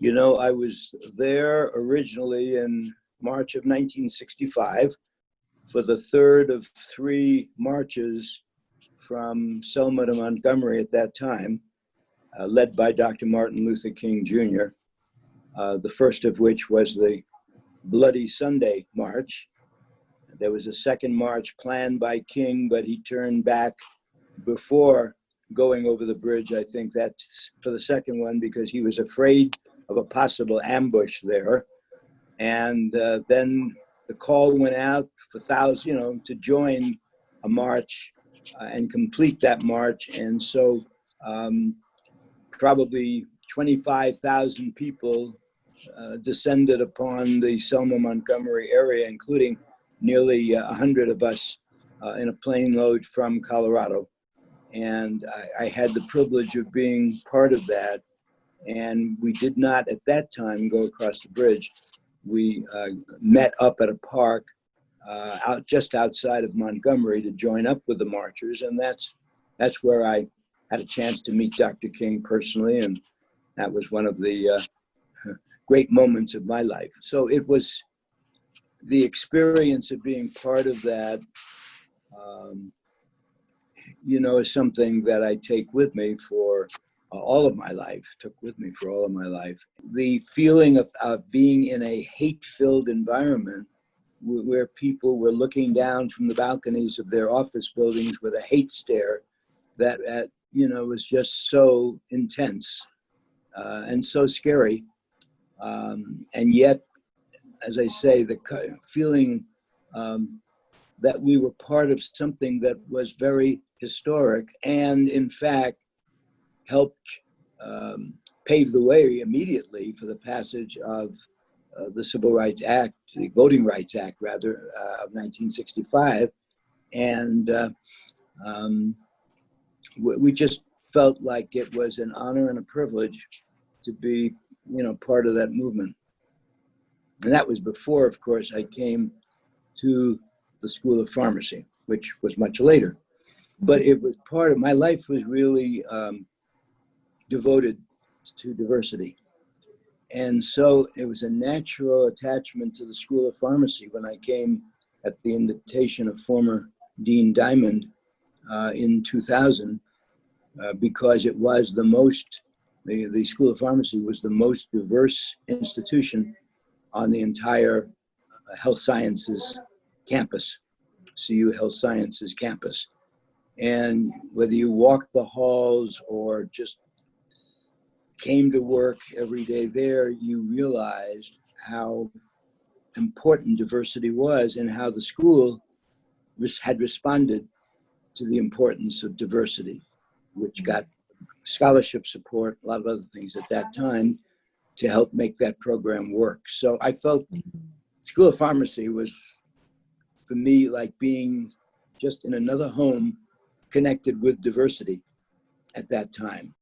I was there originally in March of 1965 for the third of three marches from Selma to Montgomery at that time, led by Dr. Martin Luther King Jr., the first of which was the Bloody Sunday March. There was a second march planned by King, but he turned back before going over the bridge. I think that's for the second one because he was afraid of a possible ambush there. And then the call went out for thousands, to join a march and complete that march. And so probably 25,000 people descended upon the Selma Montgomery area, including nearly 100 of us in a plane load from Colorado. And I had the privilege of being part of that. And we did not at that time go across the bridge. We met up at a park just outside of Montgomery to join up with the marchers. And that's where I had a chance to meet Dr. King personally. And that was one of the great moments of my life. So it was the experience of being part of that, is something that I take with me for all of my life, The feeling of being in a hate-filled environment where people were looking down from the balconies of their office buildings with a hate stare that was just so intense and so scary. And yet, as I say, the feeling that we were part of something that was very historic and, in fact, helped pave the way immediately for the passage of the Civil Rights Act, the Voting Rights Act, rather, of 1965. And we just felt like it was an honor and a privilege to be, part of that movement. And that was before, of course, I came to the School of Pharmacy, which was much later. But it was part of my life was really devoted to diversity. And so it was a natural attachment to the School of Pharmacy when I came at the invitation of former Dean Diamond in 2000, because it was the School of Pharmacy was the most diverse institution on the entire health sciences campus, CU Health Sciences campus. And whether you walked the halls or just came to work every day there, you realized how important diversity was and how the school had responded to the importance of diversity, which got scholarship support, a lot of other things at that time to help make that program work. So I felt School of Pharmacy was, for me, like being just in another home connected with diversity at that time.